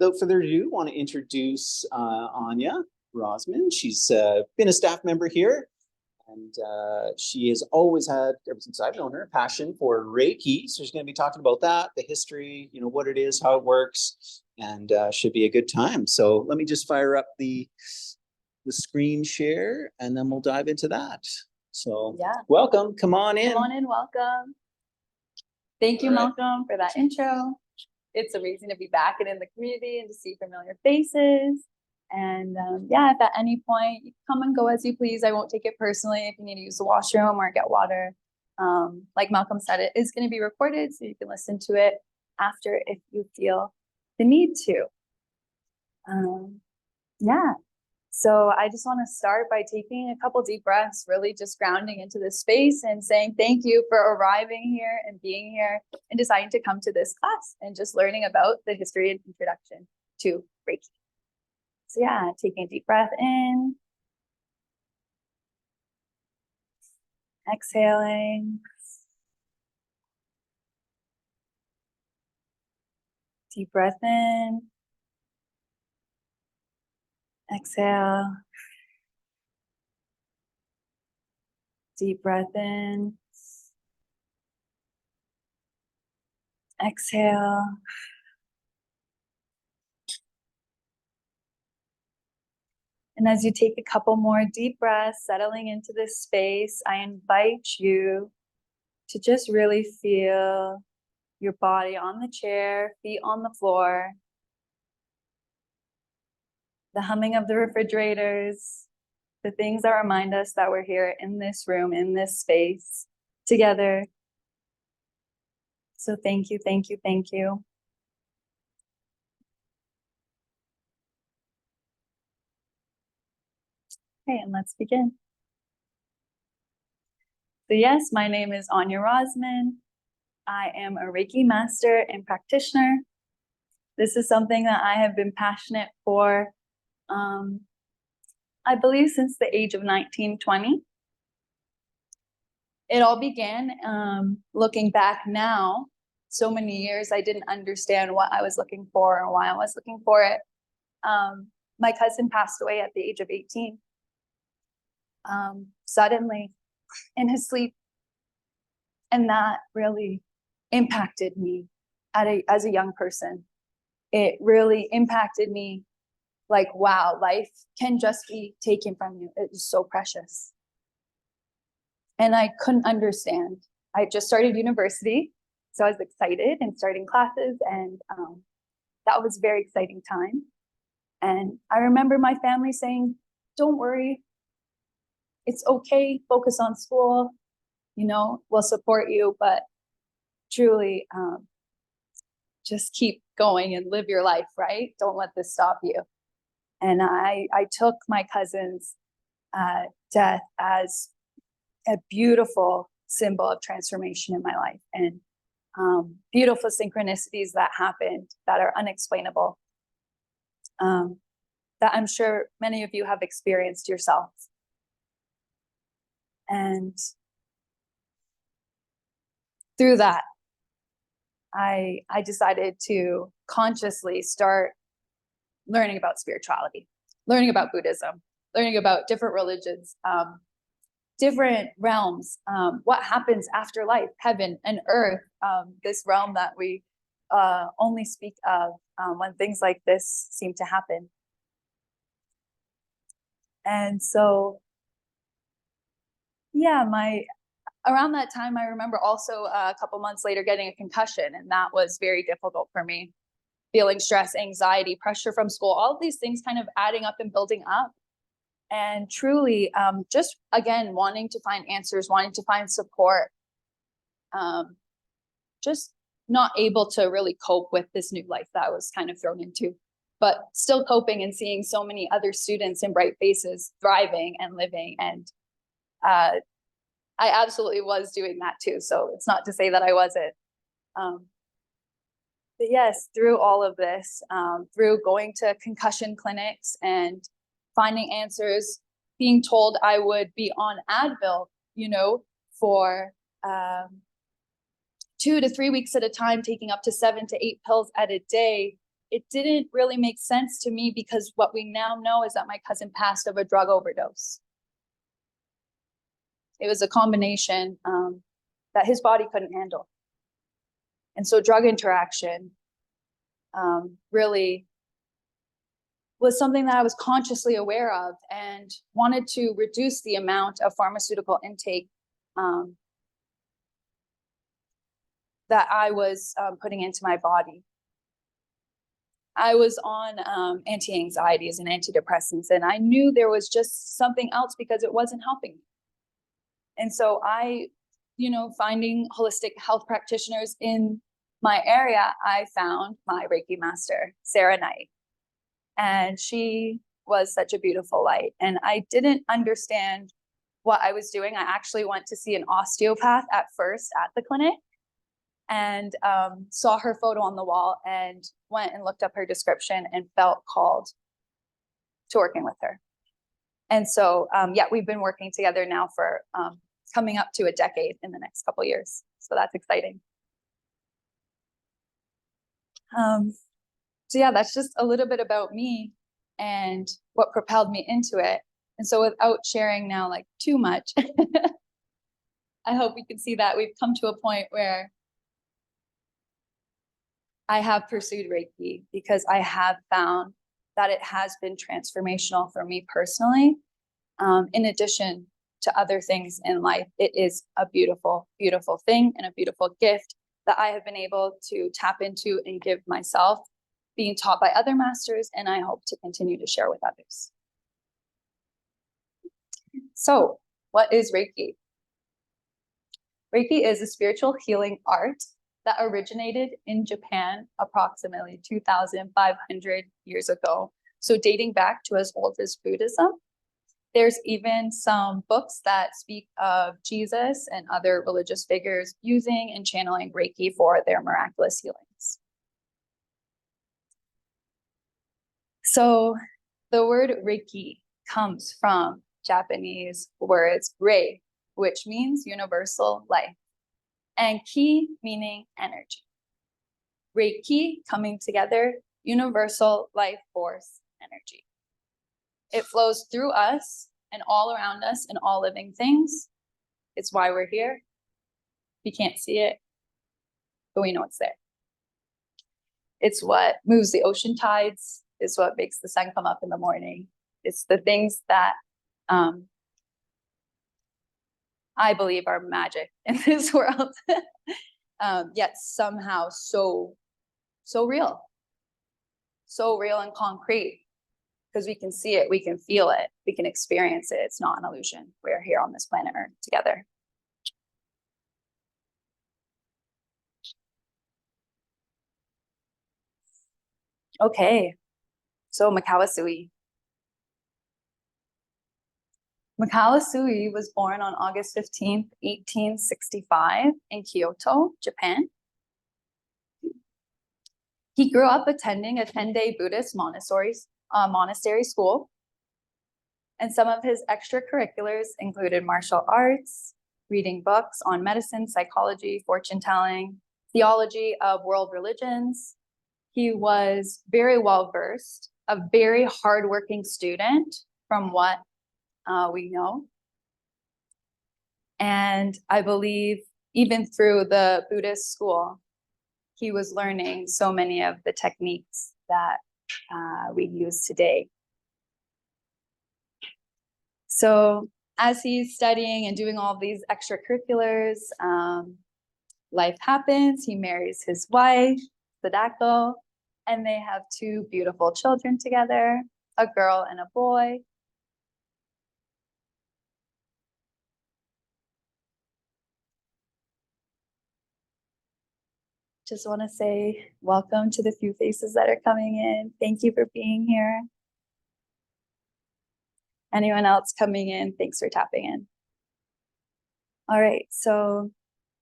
without further ado, I want to introduce Anya Rozman. She's been a staff member here, and she has always had, ever since I've known her, a passion for Reiki. So she's going to be talking about that, the history, you know, what it is, how it works, and should be a good time. So let me just fire up the screen share, and then we'll dive into that. So yeah, welcome. Come on in. Come on in. Welcome. Thank you, Malcolm, for that intro. It's amazing to be back and in the community and to see familiar faces. And yeah, if at any point, come and go as you please. I won't take it personally if you need to use the washroom or get water. Like Malcolm said, it is going to be recorded, so you can listen to it after if you feel the need to. Yeah. So I just want to start by taking a couple deep breaths, really just grounding into this space and saying thank you for arriving here and being here and deciding to come to this class and just learning about the history and introduction to Reiki. So yeah, taking a deep breath in, exhaling, deep breath in, exhale. Deep breath in, exhale. And as you take a couple more deep breaths, settling into this space, I invite you to just really feel your body on the chair, feet on the floor, the humming of the refrigerators, the things that remind us that we're here in this room, in this space, together. So thank you, thank you, thank you. Okay, and let's begin. So yes, my name is Anya Rozman. I am a Reiki master and practitioner. This is something that I have been passionate for, I believe, since the age of 19, 20. It all began, looking back now, so many years, I didn't understand what I was looking for or why I was looking for it. My cousin passed away at the age of 18, suddenly in his sleep. And that really impacted me as a young person. It really impacted me like, wow, life can just be taken from you. It is so precious. And I couldn't understand. I just started university, so I was excited and starting classes, and that was a very exciting time. And I remember my family saying, don't worry, it's okay, focus on school, you know, we'll support you, but truly just keep going and live your life, right? Don't let this stop you. And I took my cousin's death as a beautiful symbol of transformation in my life, and beautiful synchronicities that happened that are unexplainable, that I'm sure many of you have experienced yourselves. And through that, I decided to consciously start learning about spirituality, learning about Buddhism, learning about different religions, different realms, what happens after life, heaven and earth, this realm that we only speak of when things like this seem to happen. And so, yeah, around that time, I remember also a couple months later getting a concussion, and that was very difficult for me. Feeling stress, anxiety, pressure from school, all of these things kind of adding up and building up. And truly, just again, wanting to find answers, wanting to find support, just not able to really cope with this new life that I was kind of thrown into, but still coping and seeing so many other students in bright faces thriving and living. And I absolutely was doing that too. So it's not to say that I wasn't. But yes, through all of this, through going to concussion clinics and finding answers, being told I would be on Advil, you know, for 2 to 3 weeks at a time, taking up to 7 to 8 pills at a day, it didn't really make sense to me, because what we now know is that my cousin passed of a drug overdose. It was a combination that his body couldn't handle. And so drug interaction really was something that I was consciously aware of, and wanted to reduce the amount of pharmaceutical intake that I was putting into my body. I was on anti-anxieties and antidepressants, and I knew there was just something else because it wasn't helping me. And so I, finding holistic health practitioners in my area, I found my Reiki master, Sarah Knight. And she was such a beautiful light. And I didn't understand what I was doing. I actually went to see an osteopath at first at the clinic, and saw her photo on the wall, and went and looked up her description and felt called to working with her. And so, we've been working together now for coming up to a decade in the next couple of years. So that's exciting. So yeah, that's just a little bit about me and what propelled me into it. And so without sharing now like too much, I hope we can see that we've come to a point where I have pursued Reiki because I have found that it has been transformational for me personally. In addition to other things in life, it is a beautiful, beautiful thing and a beautiful gift that I have been able to tap into and give myself, being taught by other masters, and I hope to continue to share with others. So, what is Reiki? Reiki is a spiritual healing art that originated in Japan approximately 2,500 years ago. So dating back to as old as Buddhism. There's even some books that speak of Jesus and other religious figures using and channeling Reiki for their miraculous healings. So the word Reiki comes from Japanese words Rei, which means universal life, and Ki meaning energy. Reiki coming together, universal life force energy. It flows through us and all around us and all living things. It's why we're here. We can't see it, but we know it's there. It's what moves the ocean tides. It's what makes the sun come up in the morning. It's the things that I believe are magic in this world, yet somehow so real and concrete. Because we can see it, we can feel it, we can experience it. It's not an illusion. We're here on this planet Earth together. Okay, so Makawasui. Makawasui was born on August 15th, 1865 in Kyoto, Japan. He grew up attending a 10-day Buddhist monastery school, and some of his extracurriculars included martial arts, reading books on medicine, psychology, fortune telling, theology of world religions. He was very well versed, a very hardworking student from what we know. And I believe even through the Buddhist school, he was learning so many of the techniques that we use today. So as he's studying and doing all these extracurriculars, life happens. He marries his wife, Sadako, and they have two beautiful children together, a girl and a boy. Just want to say welcome to the few faces that are coming in. Thank you for being here. Anyone else coming in, thanks for tapping in. All right, so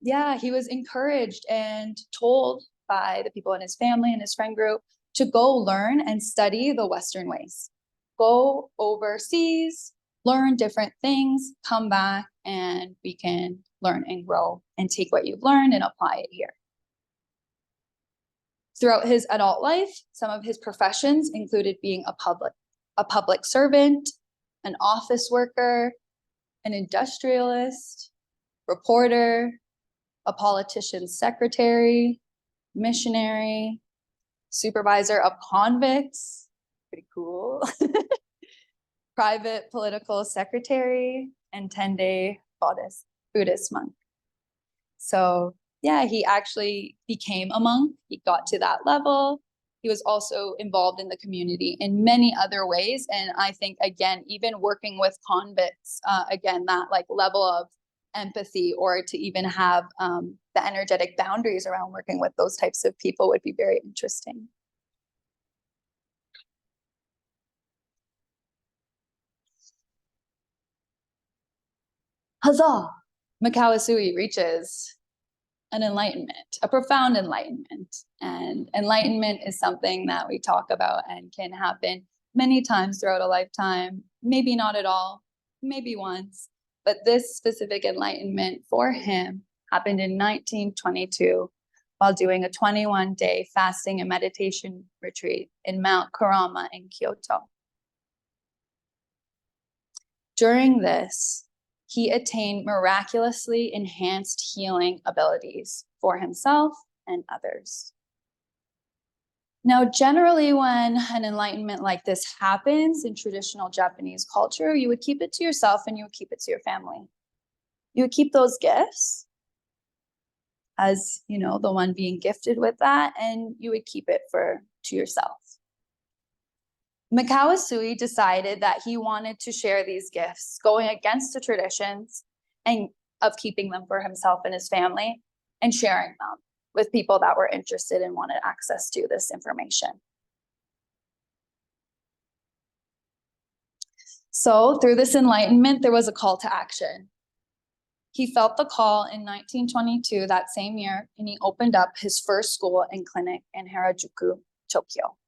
yeah, he was encouraged and told by the people in his family and his friend group to go learn and study the Western ways. Go overseas, learn different things, come back, and we can learn and grow and take what you've learned and apply it here. Throughout his adult life, some of his professions included being a public servant, an office worker, an industrialist, reporter, a politician's secretary, missionary, supervisor of convicts, pretty cool, private political secretary, and 10-day Buddhist monk. So yeah, he actually became a monk. He got to that level. He was also involved in the community in many other ways. And I think, again, even working with convicts, again, that like level of empathy, or to even have the energetic boundaries around working with those types of people would be very interesting. Huzzah! Mikao Usui reaches an enlightenment, a profound enlightenment. And enlightenment is something that we talk about and can happen many times throughout a lifetime, maybe not at all, maybe once. But this specific enlightenment for him happened in 1922 while doing a 21-day fasting and meditation retreat in Mount Kurama in Kyoto. During this, he attained miraculously enhanced healing abilities for himself and others. Now, generally, when an enlightenment like this happens in traditional Japanese culture, you would keep it to yourself and you would keep it to your family. You would keep those gifts as, you know, the one being gifted with that, and you would keep it to yourself. Mikao Usui decided that he wanted to share these gifts, going against the traditions and of keeping them for himself and his family, and sharing them with people that were interested and wanted access to this information. So through this enlightenment, there was a call to action. He felt the call in 1922, that same year, and he opened up his first school and clinic in Harajuku, Tokyo.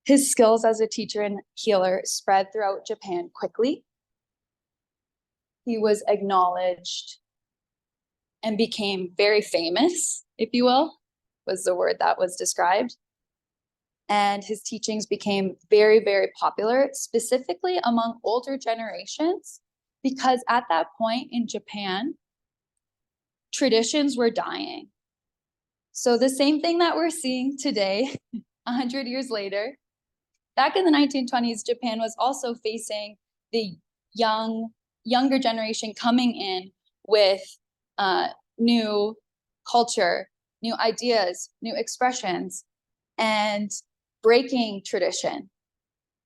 His skills as a teacher and healer spread throughout Japan quickly. He was acknowledged and became very famous, if you will, was the word that was described. And his teachings became very, very popular, specifically among older generations, because at that point in Japan, traditions were dying. So the same thing that we're seeing today, 100 years later, back in the 1920s, Japan was also facing the younger generation coming in with new culture, new ideas, new expressions, and breaking tradition,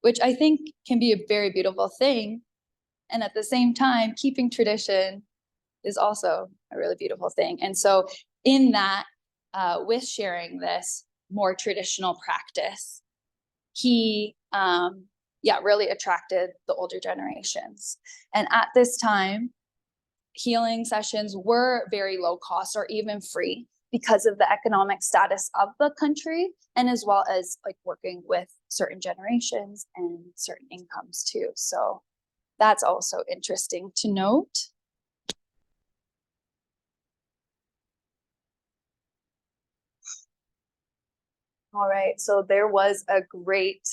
which I think can be a very beautiful thing. And at the same time, keeping tradition is also a really beautiful thing. And so in that, with sharing this more traditional practice, he really attracted the older generations. And at this time, healing sessions were very low cost or even free because of the economic status of the country, and as well as like working with certain generations and certain incomes too. So that's also interesting to note. All right, so there was a great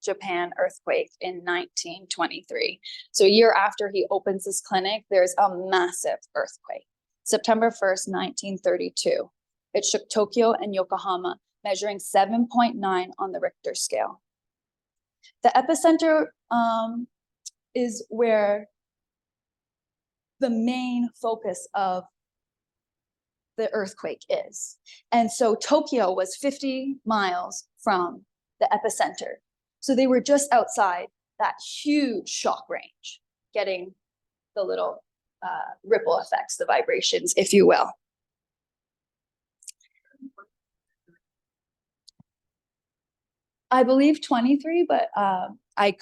Japan earthquake in 1923. So a year after he opens his clinic, there's a massive earthquake. September 1st, 1932. It shook Tokyo and Yokohama, measuring 7.9 on the Richter scale. The epicenter is where the main focus of the earthquake is. And so Tokyo was 50 miles from the epicenter. So they were just outside that huge shock range, getting the little ripple effects, the vibrations, if you will. I believe 23, but I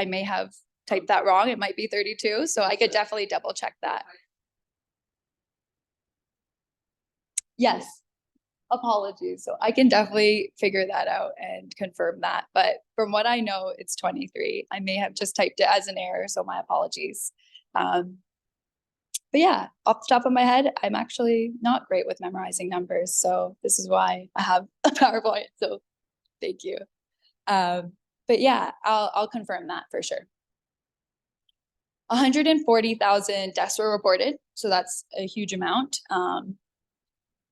may have typed that wrong. It might be 32, so I could definitely double check that. Yes, apologies. So I can definitely figure that out and confirm that. But from what I know, it's 23. I may have just typed it as an error, so my apologies. But But yeah, off the top of my head, I'm actually not great with memorizing numbers. So this is why I have a PowerPoint. So thank you. But yeah, I'll confirm that for sure. 140,000 deaths were reported. So that's a huge amount.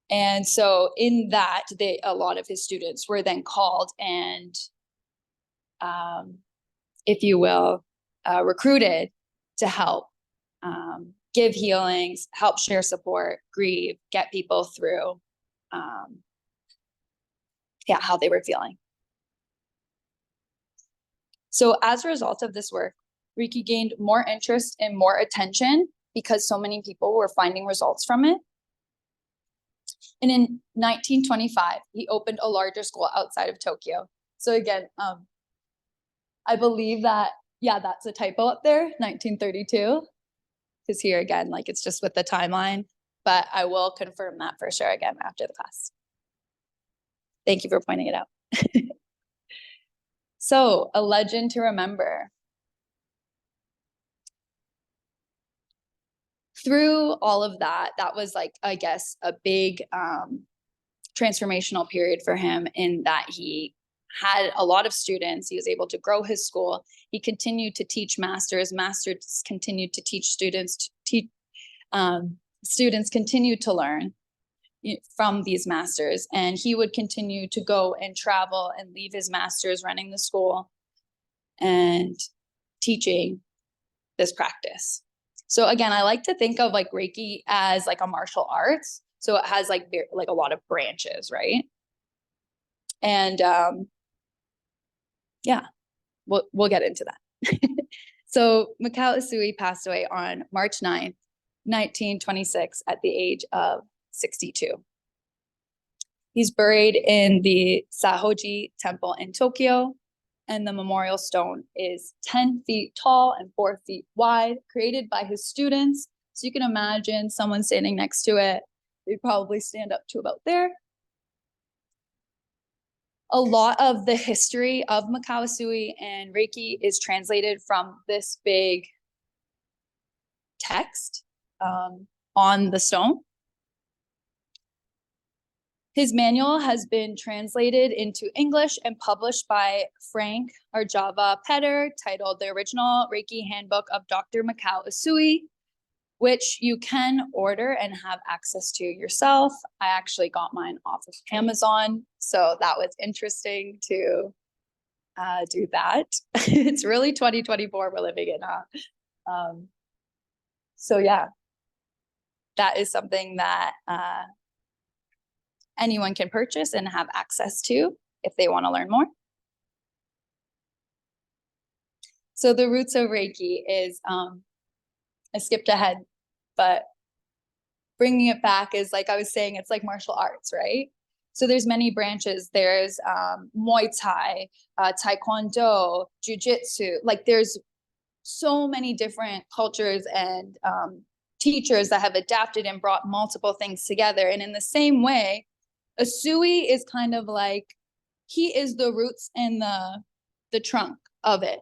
And so in that, a lot of his students were then called and, if you will, recruited to help give healings, help share support, grieve, get people through, how they were feeling. So as a result of this work, Reiki gained more interest and more attention because so many people were finding results from it. And in 1925, he opened a larger school outside of Tokyo. So again, I believe that, yeah, that's a typo up there, 1932. Because here again, like it's just with the timeline, but I will confirm that for sure again after the class. Thank you for pointing it out. So, a legend to remember. Through all of that, that was like, I guess, a big transformational period for him in that he had a lot of students. He was able to grow his school. He continued to teach masters. Masters continued to teach students. Students continued to learn from these masters. And he would continue to go and travel and leave his masters running the school and teaching this practice. So again, I like to think of like Reiki as like a martial arts. So it has like a lot of branches, right? And yeah, we'll get into that. So Mikao Usui passed away on March 9th, 1926 at the age of 62. He's buried in the Sahoji Temple in Tokyo, and the memorial stone is 10 feet tall and 4 feet wide, created by his students. So you can imagine someone standing next to it. They'd probably stand up to about there. A lot of the history of Mikao Usui and Reiki is translated from this big text on the stone. His manual has been translated into English and published by Frank Arjava Petter, titled The Original Reiki Handbook of Dr. Mikao Usui, which you can order and have access to yourself. I actually got mine off of Amazon, so that was interesting to do that. It's really 2024 we're living in, huh? So yeah, that is something that anyone can purchase and have access to if they want to learn more. So the roots of Reiki is, I skipped ahead, but bringing it back is like I was saying, it's like martial arts, right? So there's many branches. There's Muay Thai, Taekwondo, Jiu-Jitsu. Like there's so many different cultures and teachers that have adapted and brought multiple things together. And in the same way, Usui is kind of like, he is the roots and the trunk of it.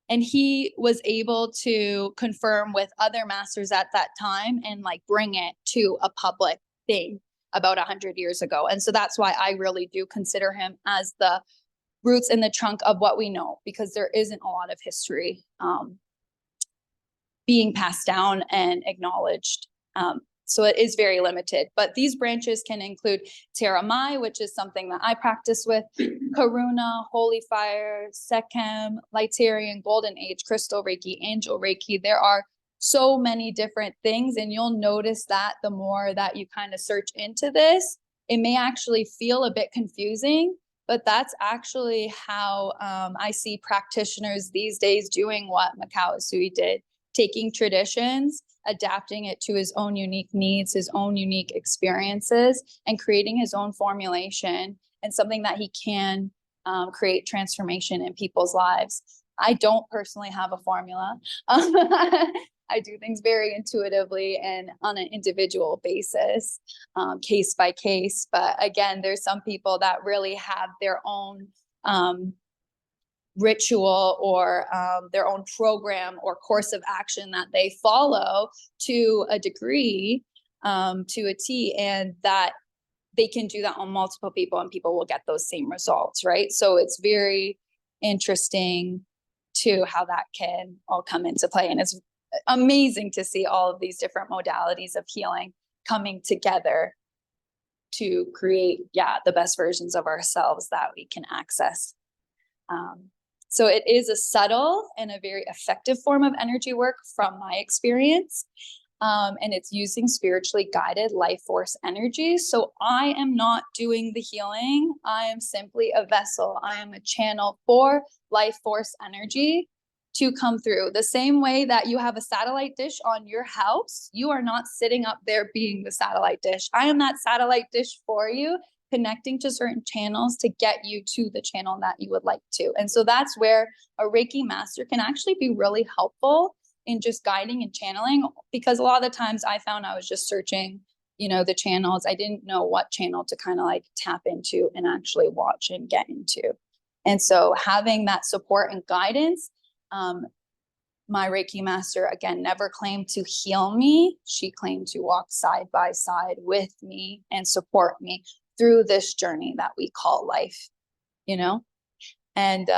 And he was able to confirm with other masters at that time and like bring it to a public thing about 100 years ago. And so that's why I really do consider him as the roots and the trunk of what we know, because there isn't a lot of history being passed down and acknowledged. So it is very limited, but these branches can include Teramai, which is something that I practice with, Karuna, Holy Fire, Sekhem, Lightarian, Golden Age, Crystal Reiki, Angel Reiki. There are so many different things, and you'll notice that the more that you kind of search into this, it may actually feel a bit confusing, but that's actually how I see practitioners these days doing what Mikao Usui did, taking traditions, adapting it to his own unique needs, his own unique experiences, and creating his own formulation and something that he can create transformation in people's lives. I don't personally have a formula. I do things very intuitively and on an individual basis, case by case. But again, there's some people that really have their own ritual or their own program or course of action that they follow to a degree, to a T, and that they can do that on multiple people and people will get those same results, right? So it's very interesting to how that can all come into play. And it's amazing to see all of these different modalities of healing coming together to create, the best versions of ourselves that we can access. So it is a subtle and a very effective form of energy work from my experience. And it's using spiritually guided life force energy. So I am not doing the healing. I am simply a vessel. I am a channel for life force energy to come through. The same way that you have a satellite dish on your house, you are not sitting up there being the satellite dish. I am that satellite dish for you, connecting to certain channels to get you to the channel that you would like to. And so that's where a Reiki master can actually be really helpful in just guiding and channeling, because a lot of the times I found I was just searching, the channels. I didn't know what channel to kind of like tap into and actually watch and get into. And so having that support and guidance, my Reiki master, again, never claimed to heal me. She claimed to walk side by side with me and support me through this journey that we call life, and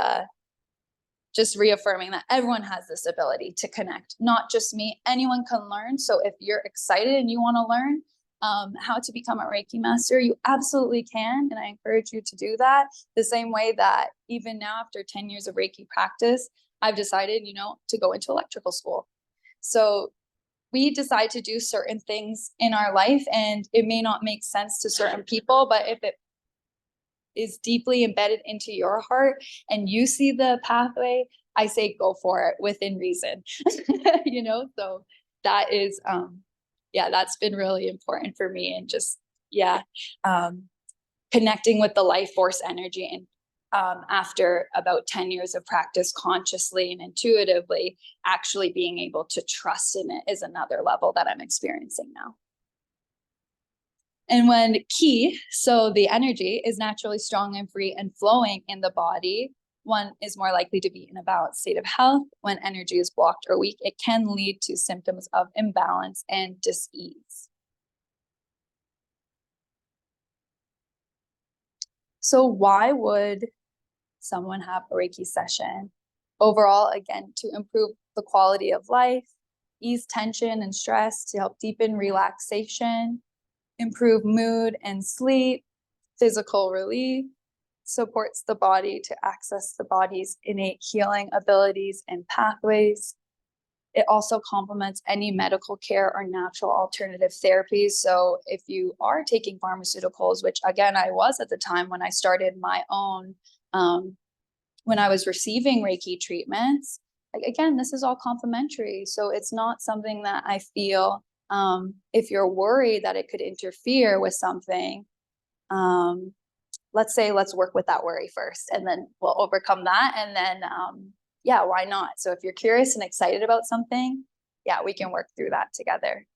just reaffirming that everyone has this ability to connect, not just me. Anyone can learn. So if you're excited and you want to learn how to become a Reiki master, you absolutely can. And I encourage you to do that. The same way that even now, after 10 years of Reiki practice, I've decided, to go into electrical school. So we decide to do certain things in our life, and it may not make sense to certain people, but if it is deeply embedded into your heart and you see the pathway, I say go for it within reason. So that is that's been really important for me, and just connecting with the life force energy. And after about 10 years of practice, consciously and intuitively actually being able to trust in it is another level that I'm experiencing now. And when ki, so the energy, is naturally strong and free and flowing in the body, one is more likely to be in a balanced state of health. When energy is blocked or weak, it can lead to symptoms of imbalance and dis-ease. So why would someone have a Reiki session? Overall, again, to improve the quality of life, ease tension and stress, to help deepen relaxation, improve mood and sleep, physical relief, supports the body to access the body's innate healing abilities and pathways. It also complements any medical care or natural alternative therapies. So if you are taking pharmaceuticals, which again, I was at the time when I started my own, when I was receiving Reiki treatments, again, this is all complementary. So it's not something that I feel, if you're worried that it could interfere with something, let's work with that worry first, and then we'll overcome that. And then, why not? So if you're curious and excited about something, we can work through that together.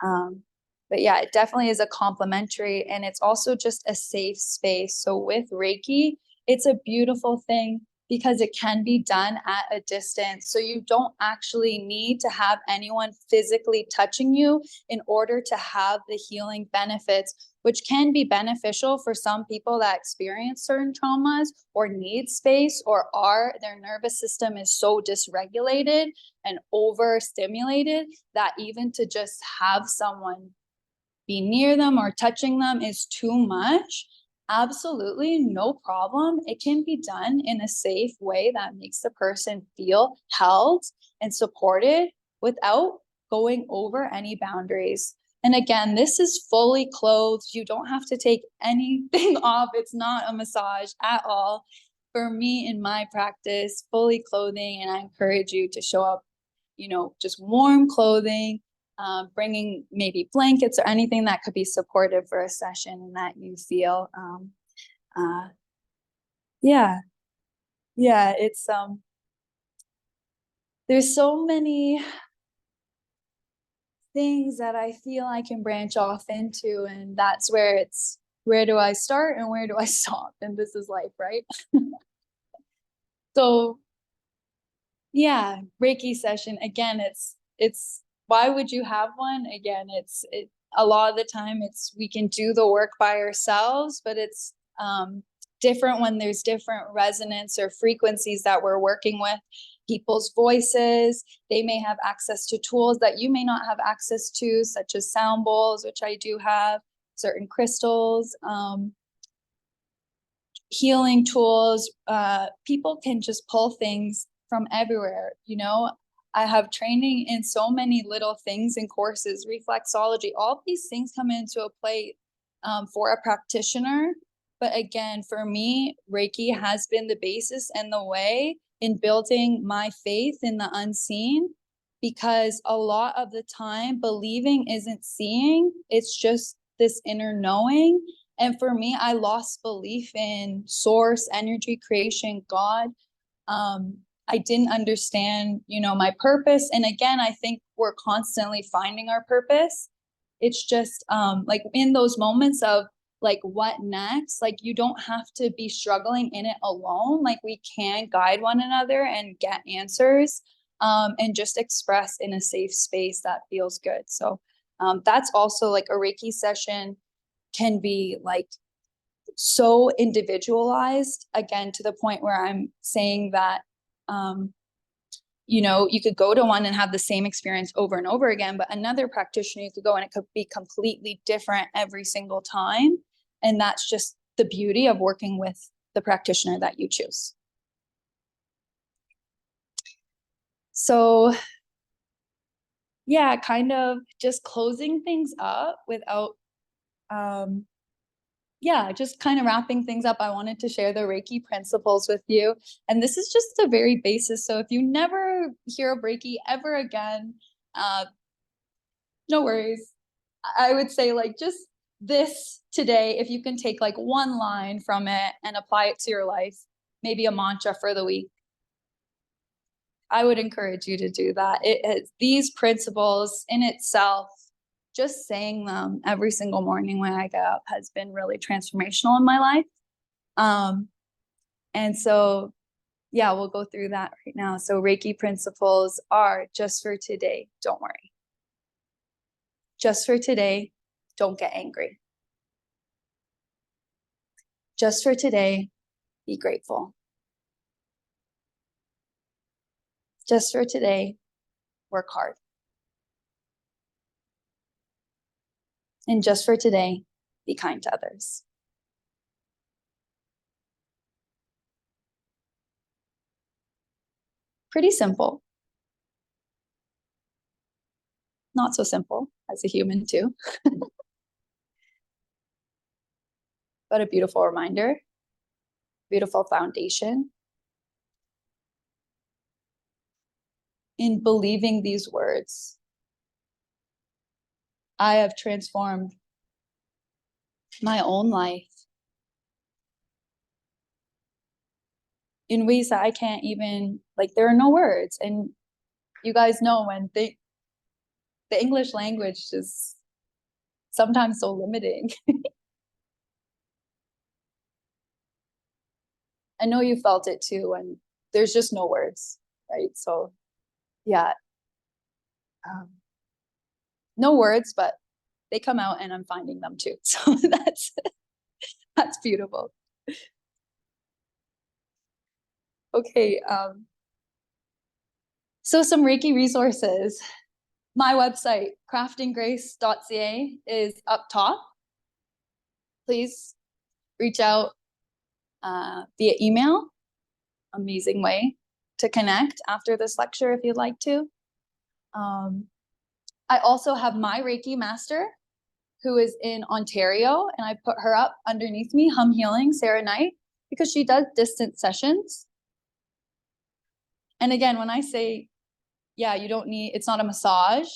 But it definitely is a complementary, and it's also just a safe space. So with Reiki, it's a beautiful thing because it can be done at a distance. So you don't actually need to have anyone physically touching you in order to have the healing benefits, which can be beneficial for some people that experience certain traumas or need space, or their nervous system is so dysregulated and overstimulated that even to just have someone be near them or touching them is too much. Absolutely no problem. It can be done in a safe way that makes the person feel held and supported without going over any boundaries. And again, this is fully clothed. You don't have to take anything off. It's not a massage at all. For me, in my practice, fully clothing, and I encourage you to show up, just warm clothing, bringing maybe blankets or anything that could be supportive for a session and that you feel, it's, there's so many things that I feel I can branch off into, and that's where where do I start and where do I stop? And this is life, right? So yeah, Reiki session, again, it's why would you have one? Again, a lot of the time we can do the work by ourselves, but it's different when there's different resonance or frequencies that we're working with. People's voices, they may have access to tools that you may not have access to, such as sound bowls, which I do have, certain crystals, healing tools. People can just pull things from everywhere. I have training in so many little things and courses, reflexology, all these things come into a play for a practitioner. But again, for me, Reiki has been the basis and the way in building my faith in the unseen, because a lot of the time believing isn't seeing, it's just this inner knowing. And for me, I lost belief in source, energy, creation, God. I didn't understand, my purpose. And again, I think we're constantly finding our purpose. It's just like in those moments of like, what next? Like, you don't have to be struggling in it alone. Like, we can guide one another and get answers, and just express in a safe space that feels good. So that's also like a Reiki session can be like so individualized, again, to the point where I'm saying that, you could go to one and have the same experience over and over again, but another practitioner, you could go and it could be completely different every single time. And that's just the beauty of working with the practitioner that you choose. So yeah, kind of just closing things up without, just kind of wrapping things up. I wanted to share the Reiki principles with you. And this is just a very basis. So if you never hear of Reiki ever again, no worries. I would say like just this today, if you can take like one line from it and apply it to your life, maybe a mantra for the week, I would encourage you to do that. These principles in itself, just saying them every single morning when I get up has been really transformational in my life. And so, yeah, we'll go through that right now. So Reiki principles are: just for today, don't worry. Just for today, don't get angry. Just for today, be grateful. Just for today, work hard. And just for today, be kind to others. Pretty simple. Not so simple as a human too. But a beautiful reminder, beautiful foundation. In believing these words, I have transformed my own life in ways that I can't even, like, there are no words. And you guys know when the English language is sometimes so limiting. I know you felt it too, and there's just no words, right? So yeah, no words, but they come out and I'm finding them too. So that's beautiful. Okay, so some Reiki resources. My website, craftinggrace.ca, is up top. Please reach out via email. Amazing way to connect after this lecture if you'd like to. I also have my Reiki master who is in Ontario, and I put her up underneath me, Hum Healing, Sarah Knight, because she does distance sessions. And again, when I say, yeah, it's not a massage,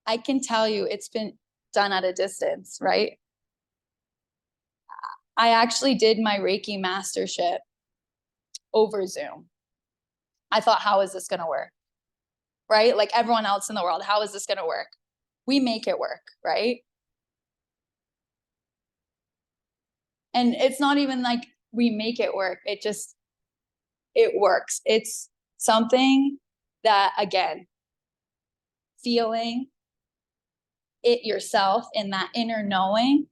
I can tell you it's been done at a distance, right? I actually did my Reiki mastership over Zoom. I thought, how is this going to work? Right? Like everyone else in the world, how is this going to work? We make it work, right? And it's not even like we make it work. it works. It's something that, again, feeling it yourself in that inner knowing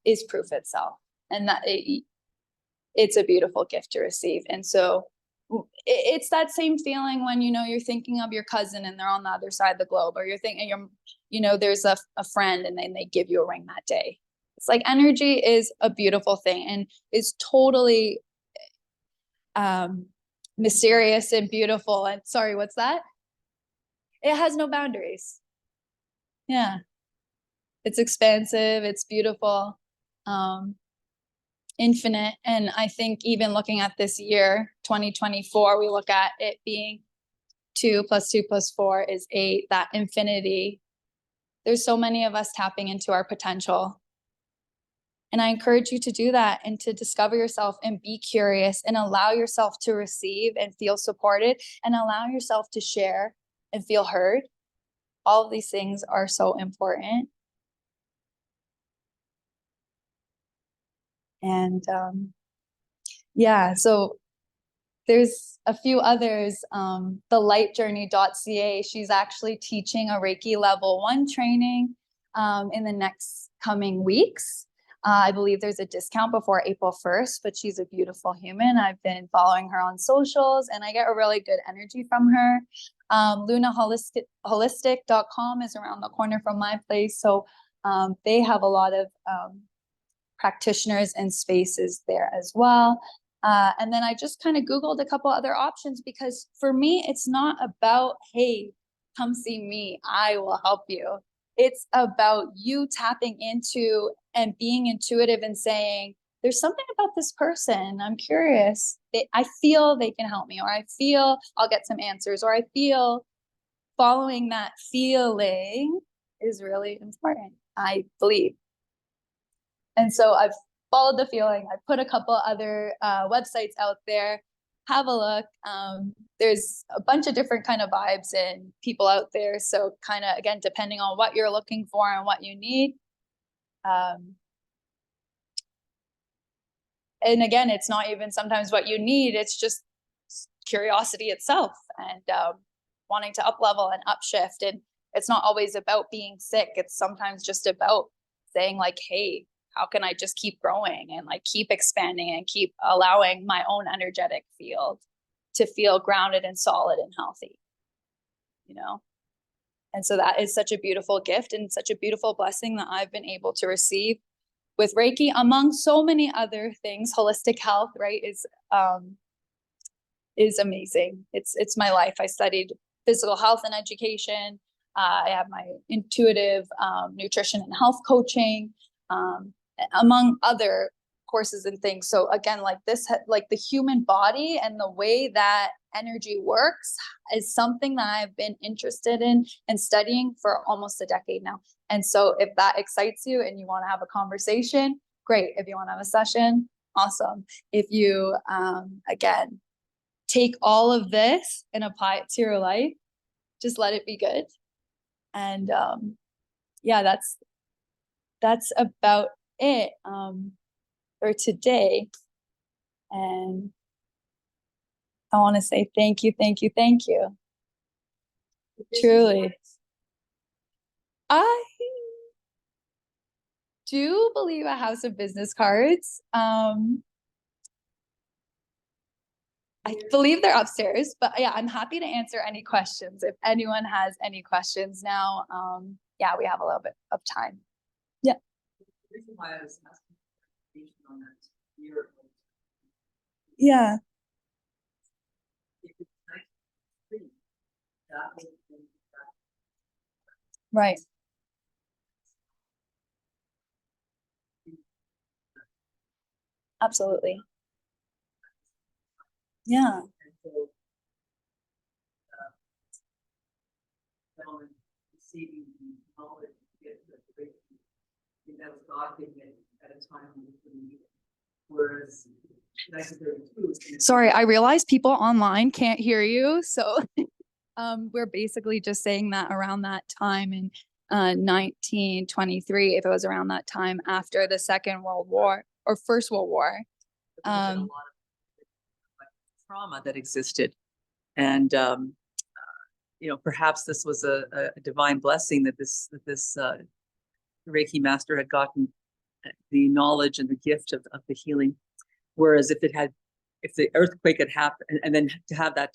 is proof itself. And that it's a beautiful gift to receive. And so it's that same feeling when, you know, you're thinking of your cousin and they're on the other side of the globe, or you're thinking you know, there's a friend and then they give you a ring that day. It's like energy is a beautiful thing and is totally mysterious and beautiful. And sorry, what's that? It has no boundaries. Yeah. It's expansive, it's beautiful, infinite. And I think even looking at this year, 2024, we look at it being 2 + 2 + 4 is 8, that infinity. There's so many of us tapping into our potential. And I encourage you to do that and to discover yourself and be curious and allow yourself to receive and feel supported and allow yourself to share and feel heard. All of these things are so important. And yeah, so there's a few others. The lightjourney.ca, she's actually teaching a Reiki level 1 training in the next coming weeks. I believe there's a discount before April 1st, but she's a beautiful human. I've been following her on socials and I get a really good energy from her. lunaholistic.com is around the corner from my place. So they have a lot of practitioners and spaces there as well. And then I just kind of Googled a couple other options because for me, it's not about, hey, come see me, I will help you. It's about you tapping into and being intuitive and saying, there's something about this person, I'm curious. I feel they can help me, or I feel I'll get some answers, or I feel following that feeling is really important, I believe. And so I've followed the feeling. I put a couple other websites out there. Have a look. There's a bunch of different kind of vibes and people out there. So kind of, again, depending on what you're looking for and what you need. And again, it's not even sometimes what you need. It's just curiosity itself and wanting to up level and upshift. And it's not always about being sick. It's sometimes just about saying like, hey, how can I just keep growing and like keep expanding and keep allowing my own energetic field to feel grounded and solid and healthy, you know? And so that is such a beautiful gift and such a beautiful blessing that I've been able to receive with Reiki, among so many other things. Holistic health, right, is amazing. It's my life. I studied physical health and education. I have my intuitive nutrition and health coaching, among other courses and things. So again, like this, like the human body and the way that energy works is something that I've been interested in and studying for almost a decade now. And so if that excites you and you want to have a conversation, great. If you want to have a session, awesome. If you, again, take all of this and apply it to your life, just let it be good. And yeah, that's about it for today. And I want to say thank you, thank you, thank you. Truly. I do believe a house of business cards. I believe they're upstairs, but yeah, I'm happy to answer any questions if anyone has any questions now. Yeah, we have a little bit of time. Yeah. The reason why I was asking on that year, Yeah. if it's 93, that would be Right. Absolutely. Yeah. and so receiving the knowledge to get the great, I think that was God giving it at a time when we couldn't need it. Whereas 1932. Sorry, I realize people online can't hear you. So we're basically just saying that around that time in 1923, if it was around that time after the Second World War or First World War. trauma that existed. And, perhaps this was a divine blessing that this Reiki master had gotten the knowledge and the gift of the healing. Whereas if the earthquake had happened, and then to have that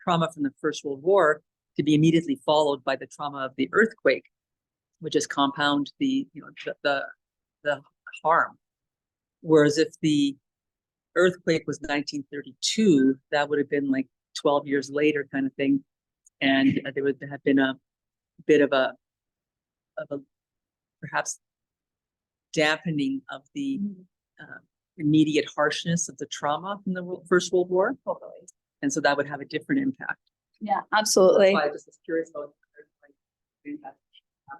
trauma from the First World War to be immediately followed by the trauma of the earthquake, would just compound the harm. Whereas if the earthquake was 1932, that would have been like 12 years later kind of thing. And there would have been a bit of a perhaps dampening of the immediate harshness of the trauma from the First World War. Totally. And so that would have a different impact. Yeah, absolutely. That's why I just was curious about the impact.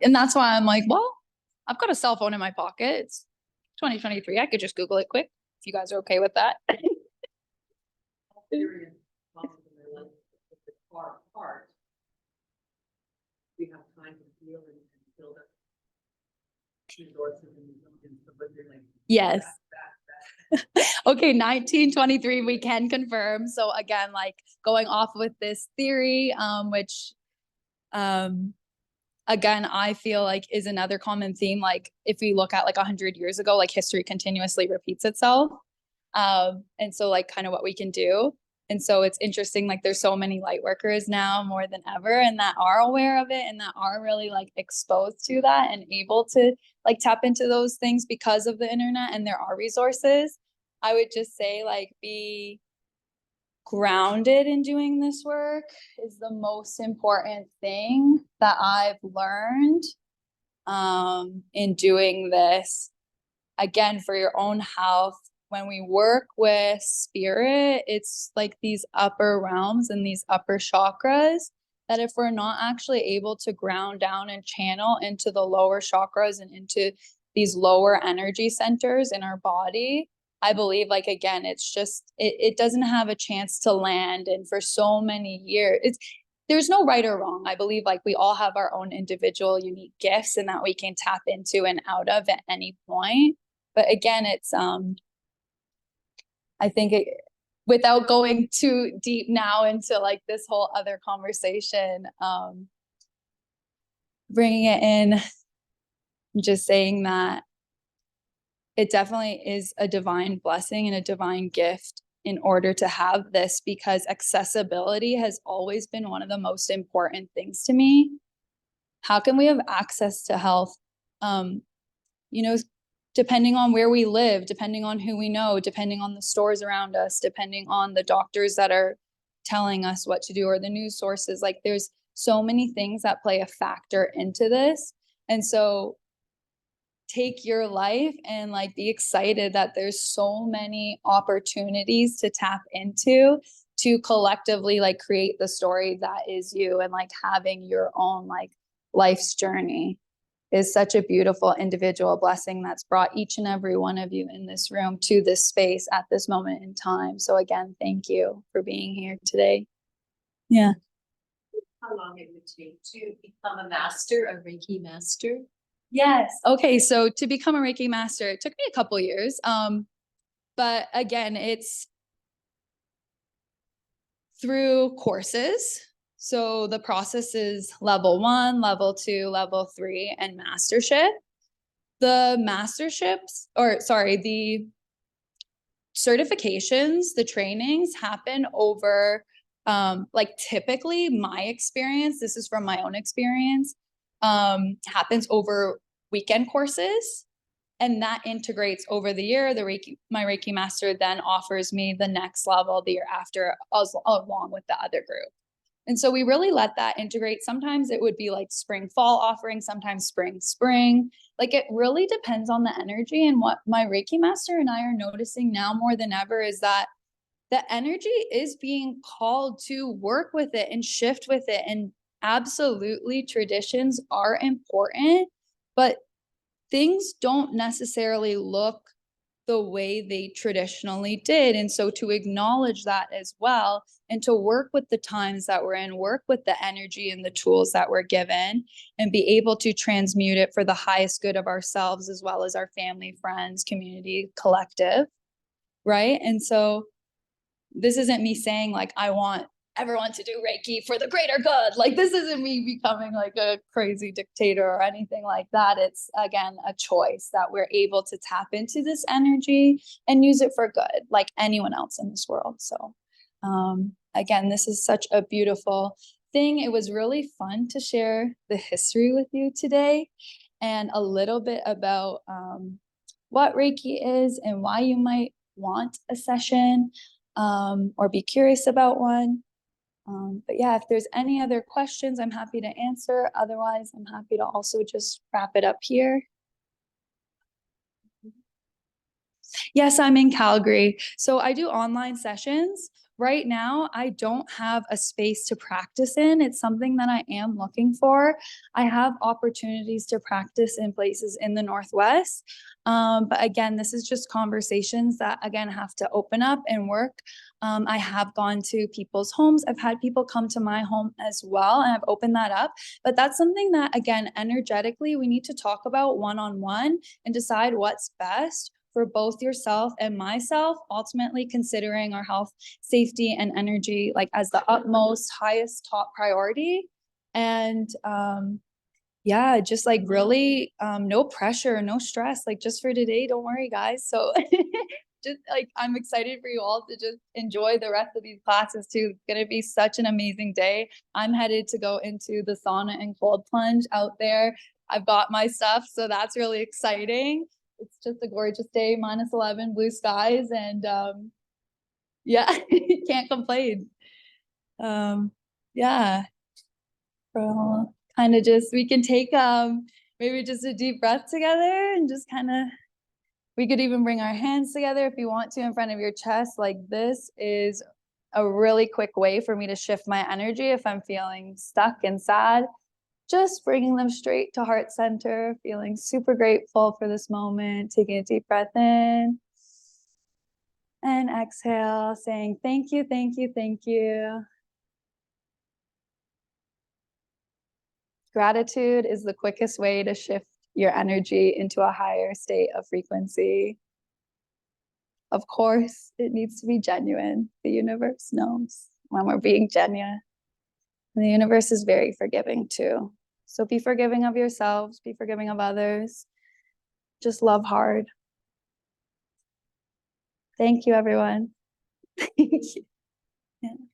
And that's why I'm like, well, I've got a cell phone in my pocket. It's 2023. I could just Google it quick if you guys are okay with that. Far apart, we have time to feel and build up resources and stuff like that. Yes. Okay, 1923, we can confirm. So again, like going off with this theory, which again, I feel like is another common theme. Like if we look at like 100 years ago, like history continuously repeats itself. And so like kind of what we can do. And so it's interesting, like there's so many light workers now more than ever and that are aware of it and that are really like exposed to that and able to like tap into those things because of the internet, and there are resources. I would just say like be grounded in doing this work is the most important thing that I've learned in doing this. Again, for your own health, when we work with spirit, it's like these upper realms and these upper chakras that if we're not actually able to ground down and channel into the lower chakras and into these lower energy centers in our body, I believe like, again, it's just, it doesn't have a chance to land. And for so many years, there's no right or wrong. I believe like we all have our own individual unique gifts and that we can tap into and out of at any point. But again, it's, I think without going too deep now into like this whole other conversation, bringing it in, just saying that it definitely is a divine blessing and a divine gift in order to have this, because accessibility has always been one of the most important things to me. How can we have access to health? Depending on where we live, depending on who we know, depending on the stores around us, depending on the doctors that are telling us what to do or the news sources, like there's so many things that play a factor into this. And so take your life and like be excited that there's so many opportunities to tap into to collectively like create the story that is you, and like having your own like life's journey is such a beautiful individual blessing that's brought each and every one of you in this room to this space at this moment in time. So again, thank you for being here today. Yeah. How long it would take to become a master, a Reiki master? Yes. Okay. So to become a Reiki master, it took me a couple years. But again, it's through courses. So the process is level 1, level 2, level 3, and mastership. The certifications, the trainings happen over, like typically my experience, this is from my own experience, happens over weekend courses. And that integrates over the year. My Reiki master then offers me the next level the year after, along with the other group. And so we really let that integrate. Sometimes it would be like spring, fall offering, sometimes spring. Like it really depends on the energy. And what my Reiki master and I are noticing now more than ever is that the energy is being called to work with it and shift with it. And absolutely traditions are important, but things don't necessarily look the way they traditionally did. And so to acknowledge that as well, and to work with the times that we're in, work with the energy and the tools that we're given, and be able to transmute it for the highest good of ourselves, as well as our family, friends, community, collective, right? And so this isn't me saying like, I want everyone to do Reiki for the greater good. Like, this isn't me becoming like a crazy dictator or anything like that. It's, again, a choice that we're able to tap into this energy and use it for good, like anyone else in this world. So, again, this is such a beautiful thing. It was really fun to share the history with you today and a little bit about what Reiki is and why you might want a session or be curious about one. But yeah, if there's any other questions, I'm happy to answer. Otherwise, I'm happy to also just wrap it up here. Yes, I'm in Calgary. So I do online sessions. Right now, I don't have a space to practice in. It's something that I am looking for. I have opportunities to practice in places in the Northwest. But again, this is just conversations that, again, have to open up and work. I have gone to people's homes. I've had people come to my home as well, and I've opened that up. But that's something that, again, energetically, we need to talk about one-on-one and decide what's best for both yourself and myself, ultimately considering our health, safety, and energy like as the utmost, highest, top priority. And yeah, just like really no pressure, no stress, like just for today, don't worry, guys. So just like, I'm excited for you all to just enjoy the rest of these classes too. It's gonna be such an amazing day. I'm headed to go into the sauna and cold plunge out there. I've got my stuff, so that's really exciting. It's just a gorgeous day, -11, blue skies, and yeah, can't complain. Yeah, so kind of just, we can take maybe just a deep breath together and just kind of, we could even bring our hands together if you want to in front of your chest. Like, this is a really quick way for me to shift my energy if I'm feeling stuck and sad. Just bringing them straight to heart center, feeling super grateful for this moment, taking a deep breath in and exhale, saying thank you, thank you, thank you. Gratitude is the quickest way to shift your energy into a higher state of frequency. Of course, it needs to be genuine. The universe knows when we're being genuine. And the universe is very forgiving too. So be forgiving of yourselves, be forgiving of others. Just love hard. Thank you, everyone. Thank you. Yeah.